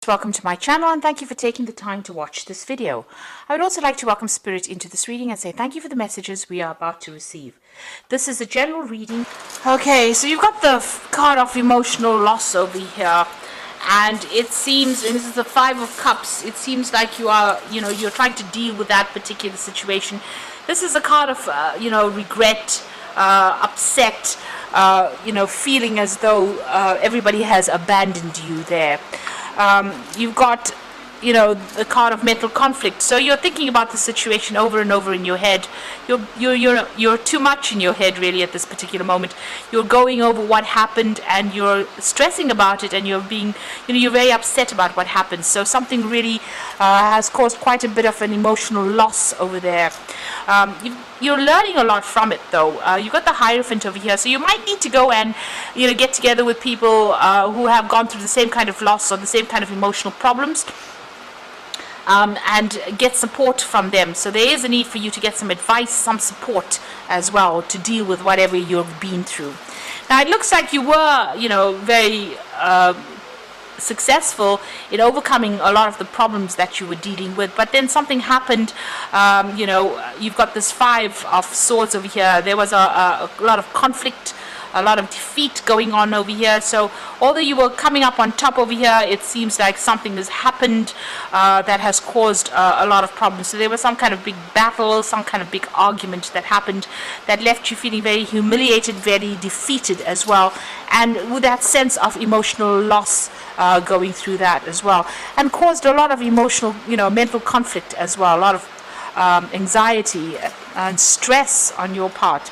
Welcome to my channel and thank you for taking the time to watch this video. I would also like to welcome Spirit into this reading and say thank you for the messages we are about to receive. This is a general reading. Okay, so you've got the card of emotional loss over here, and it seems, and this is the Five of Cups, it seems like you are, you're trying to deal with that particular situation. This is a card of, regret, upset, feeling as though everybody has abandoned you there. You've got, the card of mental conflict. So you're thinking about the situation over and over in your head. You're too much in your head really at this particular moment. You're going over what happened and you're stressing about it, and you're being, you're very upset about what happened. So something really has caused quite a bit of an emotional loss over there. You're learning a lot from it though. You've got the Hierophant over here, so you might need to go and get together with people who have gone through the same kind of loss or the same kind of emotional problems, and get support from them. So there is a need for you to get some advice, some support as well to deal with whatever you've been through. Now it looks like you were very successful in overcoming a lot of the problems that you were dealing with, but then something happened. You've got this Five of Swords over here. There was a lot of conflict, a lot of defeat going on over here. So although you were coming up on top over here, it seems like something has happened that has caused a lot of problems. So there was some kind of big battle, some kind of big argument that happened that left you feeling very humiliated, very defeated as well, and with that sense of emotional loss going through that as well, and caused a lot of emotional, mental conflict as well, a lot of anxiety and stress on your part.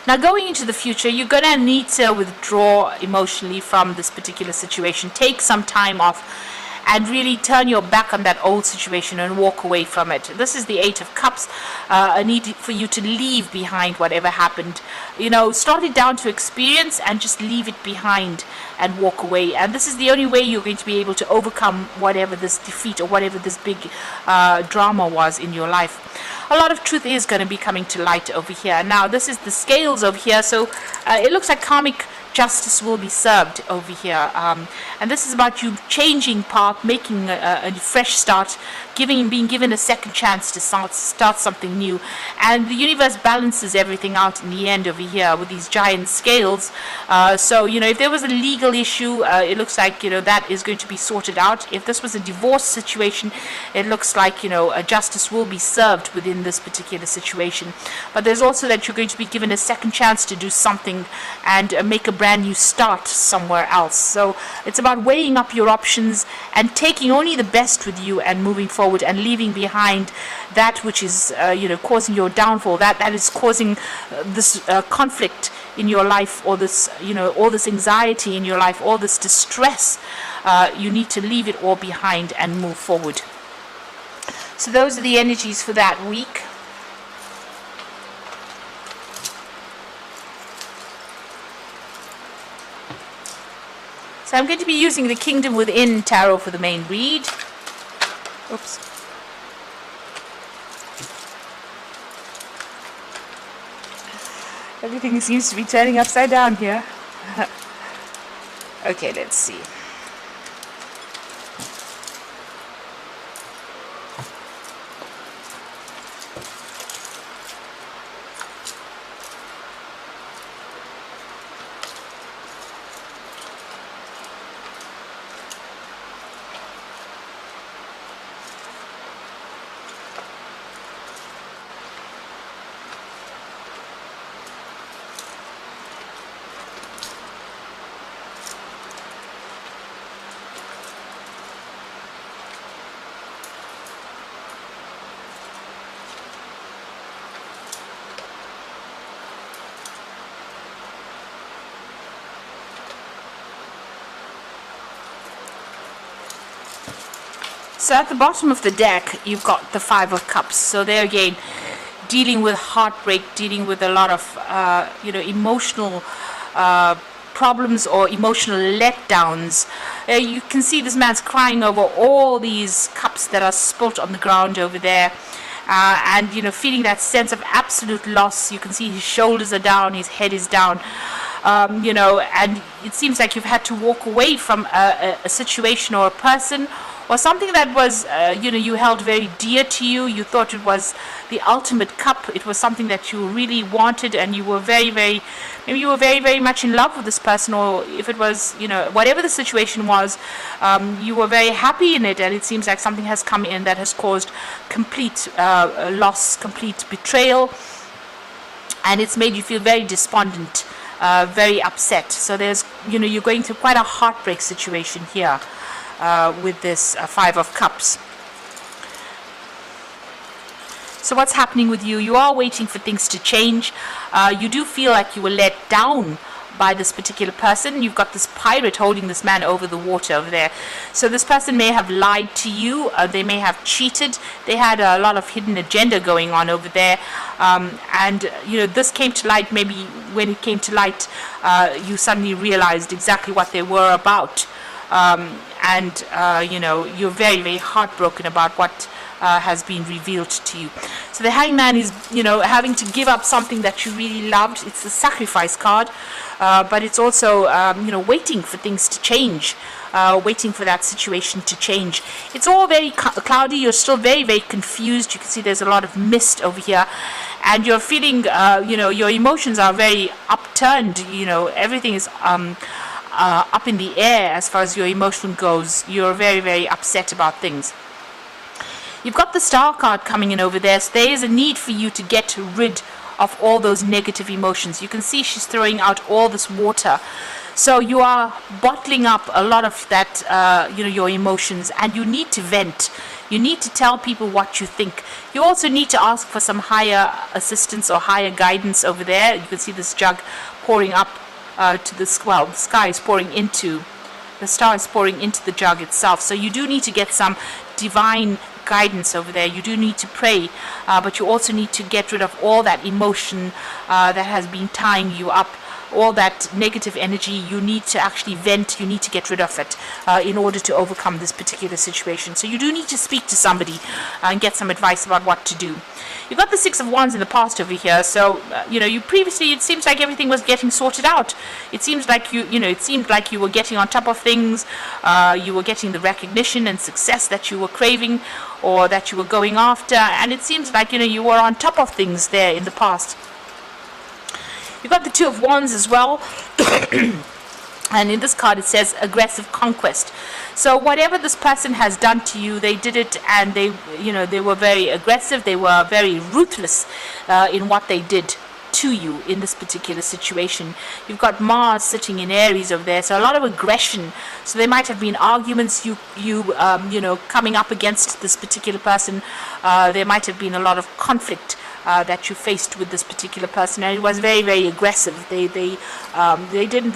Now going into the future, you're going to need to withdraw emotionally from this particular situation. Take some time off and really turn your back on that old situation and walk away from it. This is the Eight of Cups, a need for you to leave behind whatever happened. Start it down to experience and just leave it behind and walk away. And this is the only way you're going to be able to overcome whatever this defeat or whatever this big drama was in your life. A lot of truth is going to be coming to light over here. Now this is the Scales over here, so it looks like karmic justice will be served over here, and this is about you changing path, making a fresh start, being given a second chance to start something new. And the universe balances everything out in the end over here with these giant scales. So if there was a legal issue, it looks like that is going to be sorted out. If this was a divorce situation, it looks like a justice will be served within this particular situation. But there's also that you're going to be given a second chance to do something and make a brand new start somewhere else. So it's about weighing up your options and taking only the best with you and moving forward, and leaving behind that which is causing your downfall, that is causing this conflict in your life, or this all this anxiety in your life, all this distress. You need to leave it all behind and move forward. So those are the energies for that week. So I'm going to be using the Kingdom Within Tarot for the main read. Oops. Everything seems to be turning upside down here. Okay, let's see. So at the bottom of the deck, you've got the Five of Cups. So there again, dealing with heartbreak, dealing with a lot of, emotional problems or emotional letdowns. You can see this man's crying over all these cups that are spilt on the ground over there. And feeling that sense of absolute loss. You can see his shoulders are down, his head is down. and it seems like you've had to walk away from a situation or a person or something that was, you held very dear to you. You thought it was the ultimate cup. It was something that you really wanted, and you were maybe you were very, very much in love with this person, or if it was, whatever the situation was, you were very happy in it, and it seems like something has come in that has caused complete loss, complete betrayal, and it's made you feel very despondent, very upset. So there's, you're going through quite a heartbreak situation here. With this Five of Cups. So what's happening with you? You are waiting for things to change. You do feel like you were let down by this particular person. You've got this pirate holding this man over the water over there. So this person may have lied to you. They may have cheated. They had a lot of hidden agenda going on over there. And this came to light. Maybe when it came to light, you suddenly realized exactly what they were about. You're very, very heartbroken about what has been revealed to you. So the Hangman is, having to give up something that you really loved. It's the sacrifice card, but it's also, waiting for things to change, waiting for that situation to change. It's all very cloudy. You're still very, very confused. You can see there's a lot of mist over here, and you're feeling, your emotions are very upturned. Everything is up in the air as far as your emotion goes. You're very, very upset about things. You've got the Star card coming in over there, so there is a need for you to get rid of all those negative emotions. You can see she's throwing out all this water. So you are bottling up a lot of that, your emotions, and you need to vent. You need to tell people what you think. You also need to ask for some higher assistance or higher guidance over there. You can see this jug pouring up to the sky is pouring into, the star is pouring into the jug itself. So you do need to get some divine guidance over there. You do need to pray, but you also need to get rid of all that emotion that has been tying you up. All that negative energy, you need to actually vent, you need to get rid of it in order to overcome this particular situation. So you do need to speak to somebody and get some advice about what to do. You've got the Six of Wands in the past over here, so you previously, it seems like everything was getting sorted out. It seems like it seemed like you were getting on top of things, you were getting the recognition and success that you were craving or that you were going after, and it seems like you were on top of things there in the past. You've got the Two of Wands as well. And in this card it says aggressive conquest. So whatever this person has done to you, they did it, and they were very aggressive. They were very ruthless in what they did to you in this particular situation. You've got Mars sitting in Aries over there, so a lot of aggression. So there might have been arguments, coming up against this particular person. There might have been a lot of conflict that you faced with this particular person, and it was very, very aggressive. They didn't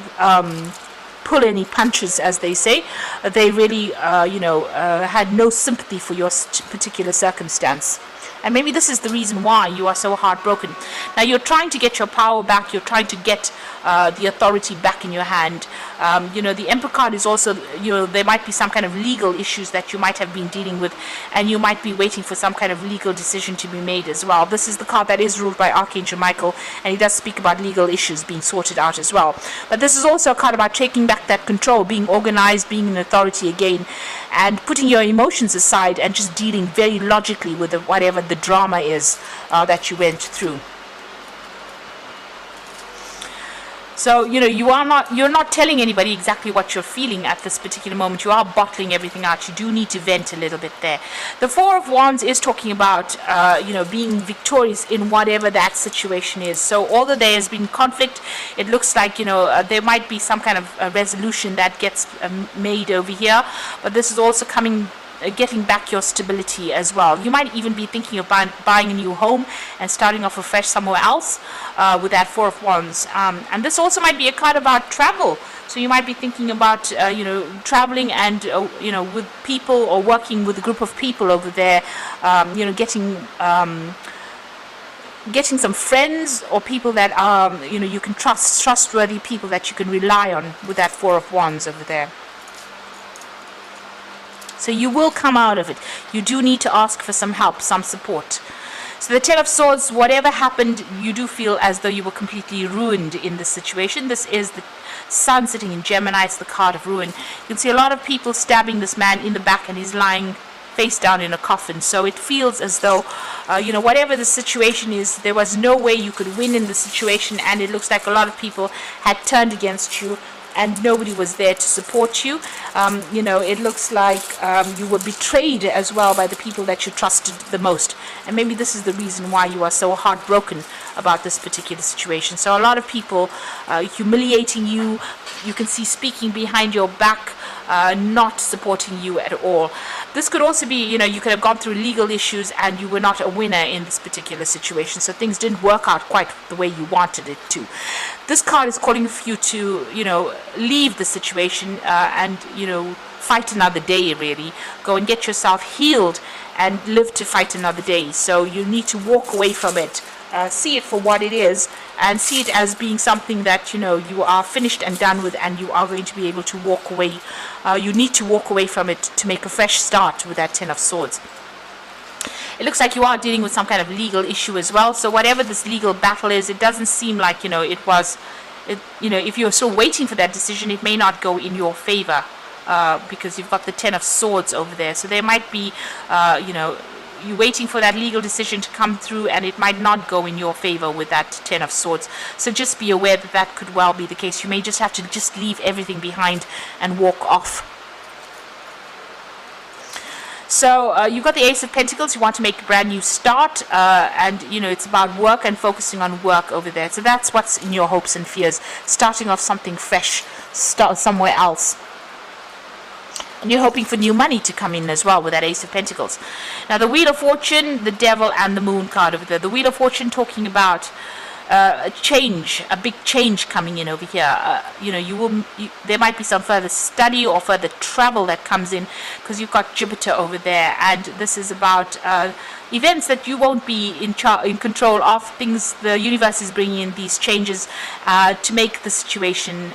pull any punches, as they say. They really had no sympathy for your particular circumstance. And maybe this is the reason why you are so heartbroken. Now you're trying to get your power back. You're trying to get the authority back in your hand. The Emperor card is also, there might be some kind of legal issues that you might have been dealing with, and you might be waiting for some kind of legal decision to be made as well. This is the card that is ruled by Archangel Michael, and he does speak about legal issues being sorted out as well. But this is also a card about taking back that control, being organized, being an authority again, and putting your emotions aside and just dealing very logically with whatever the drama is that you went through. So, you're not telling anybody exactly what you're feeling at this particular moment. You are bottling everything out. You do need to vent a little bit there. The Four of Wands is talking about, being victorious in whatever that situation is. So, although there has been conflict, it looks like, there might be some kind of a resolution that gets made over here. But this is also getting back your stability as well. You might even be thinking of buying a new home and starting off afresh somewhere else with that Four of Wands. And this also might be a card about travel. So you might be thinking about, traveling and, with people, or working with a group of people over there, getting some friends or people that are, you can trustworthy people that you can rely on with that Four of Wands over there. So you will come out of it. You do need to ask for some help, some support. So the Ten of Swords, whatever happened, you do feel as though you were completely ruined in this situation. This is the Sun sitting in Gemini. It's the card of ruin. You can see a lot of people stabbing this man in the back, and he's lying face down in a coffin. So it feels as though, whatever the situation is, there was no way you could win in the situation, and it looks like a lot of people had turned against you, and nobody was there to support you. It looks like you were betrayed as well by the people that you trusted the most. And maybe this is the reason why you are so heartbroken about this particular situation. So a lot of people humiliating you. You can see speaking behind your back, not supporting you at all. This could also be, you could have gone through legal issues and you were not a winner in this particular situation. So things didn't work out quite the way you wanted it to. This card is calling for you to, leave the situation and, fight another day, really. Go and get yourself healed and live to fight another day. So you need to walk away from it. See it for what it is, and see it as being something that you are finished and done with, and you are going to be able to walk away. You need to walk away from it to make a fresh start with that Ten of Swords. It looks like you are dealing with some kind of legal issue as well. So whatever this legal battle is, it doesn't seem like if you're still waiting for that decision, it may not go in your favor because you've got the Ten of Swords over there. So there might be you're waiting for that legal decision to come through, and it might not go in your favor with that Ten of Swords. So just be aware that that could well be the case. You may just have to just leave everything behind and walk off. So you've got the Ace of Pentacles. You want to make a brand new start, and it's about work and focusing on work over there. So that's what's in your hopes and fears, starting off something fresh, start somewhere else. And you're hoping for new money to come in as well with that Ace of Pentacles. Now the Wheel of Fortune, the Devil, and the Moon card over there. The Wheel of Fortune talking about a change, a big change coming in over here. There might be some further study or further travel that comes in, because you've got Jupiter over there, and this is about events that you won't be in control of. Things the universe is bringing in these changes to make the situation.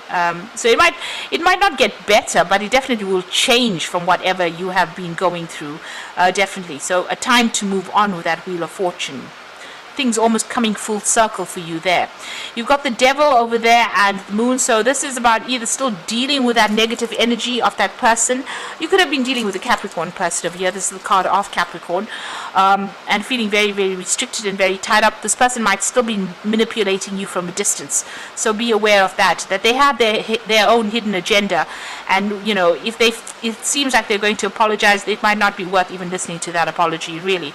So it might not get better, but it definitely will change from whatever you have been going through. Definitely. So a time to move on with that Wheel of Fortune. Things almost coming full circle for you there. You've got the Devil over there and the Moon. So this is about either still dealing with that negative energy of that person. You could have been dealing with a Capricorn person over here. This is the card of Capricorn. And feeling very, very restricted and very tied up. This person might still be manipulating you from a distance. So be aware of that they have their own hidden agenda. And, if it seems like they're going to apologize, it might not be worth even listening to that apology, really.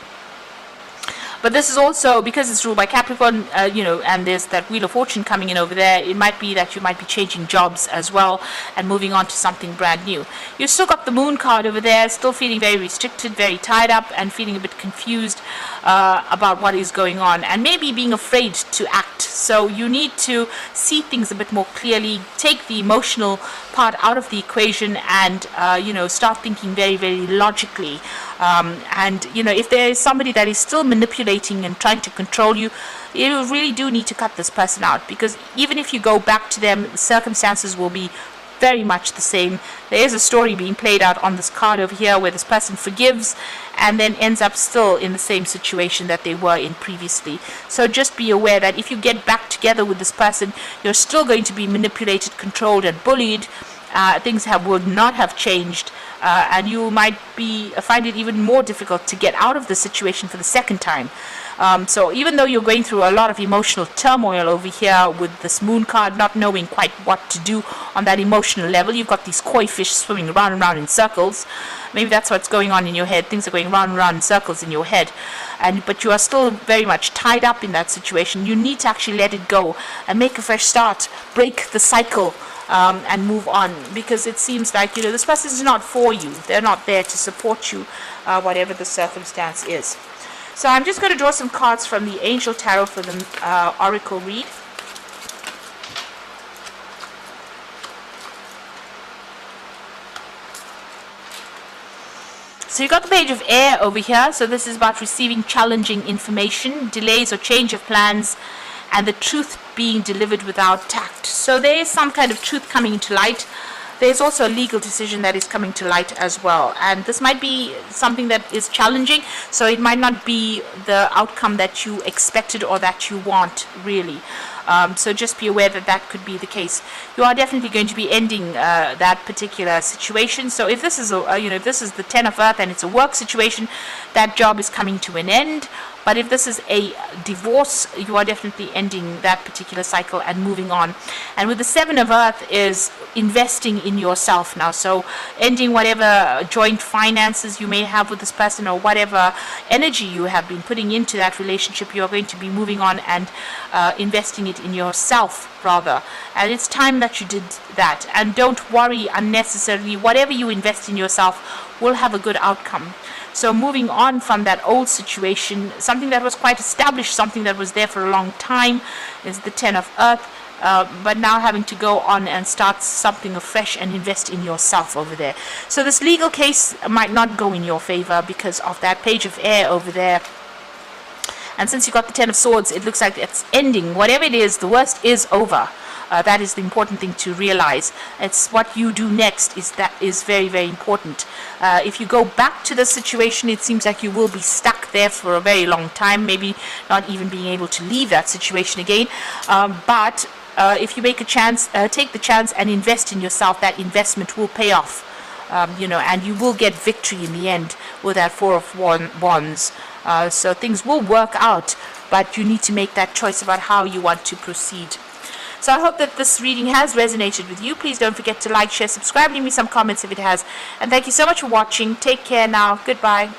But this is also, because it's ruled by Capricorn, and there's that Wheel of Fortune coming in over there, it might be that you might be changing jobs as well and moving on to something brand new. You've still got the Moon card over there, still feeling very restricted, very tied up, and feeling a bit confused about what is going on, and maybe being afraid to act. So you need to see things a bit more clearly, take the emotional part out of the equation, and start thinking very, very logically. If there is somebody that is still manipulating and trying to control you, you really do need to cut this person out, because even if you go back to them, the circumstances will be very much the same. There is a story being played out on this card over here where this person forgives and then ends up still in the same situation that they were in previously. So just be aware that if you get back together with this person, you're still going to be manipulated, controlled, and bullied. Things would not have changed, and you might find it even more difficult to get out of the situation for the second time. So even though you're going through a lot of emotional turmoil over here with this Moon card, not knowing quite what to do on that emotional level, you've got these koi fish swimming around and around in circles. Maybe that's what's going on in your head. Things are going round and round in circles in your head, but you are still very much tied up in that situation. You need to actually let it go and make a fresh start, break the cycle. And move on, because it seems like this person is not for you. They're not there to support you, whatever the circumstance is. So I'm just going to draw some cards from the Angel Tarot for the Oracle read. So you got the Page of Air over here. So this is about receiving challenging information, delays or change of plans, and the truth being delivered without tact. So there is some kind of truth coming into light. there's also a legal decision that is coming to light as well, and this might be something that is challenging, so it might not be the outcome that you expected or that you want, really. So just be aware that that could be the case. You are definitely going to be ending that particular situation. So if this is if this is the Ten of Earth and it's a work situation, that job is coming to an end. But if this is a divorce, you are definitely ending that particular cycle and moving on. And with the Seven of Earth is investing in yourself now. So ending whatever joint finances you may have with this person, or whatever energy you have been putting into that relationship, you are going to be moving on and investing it in yourself, rather. And it's time that you did that. And don't worry unnecessarily. Whatever you invest in yourself will have a good outcome. So moving on from that old situation, something that was quite established, something that was there for a long time, is the Ten of Earth. But now having to go on and start something afresh and invest in yourself over there. So this legal case might not go in your favor because of that Page of Air over there. And since you got the Ten of Swords, it looks like it's ending. Whatever it is, the worst is over. That is the important thing to realize. It's what you do next that is very, very important. If you go back to the situation, it seems like you will be stuck there for a very long time, maybe not even being able to leave that situation again. But if you make a chance, take the chance and invest in yourself, that investment will pay off. And you will get victory in the end with that Four of Wands. So things will work out, but you need to make that choice about how you want to proceed. So I hope that this reading has resonated with you. Please don't forget to like, share, subscribe, leave me some comments if it has. And thank you so much for watching. Take care now. Goodbye.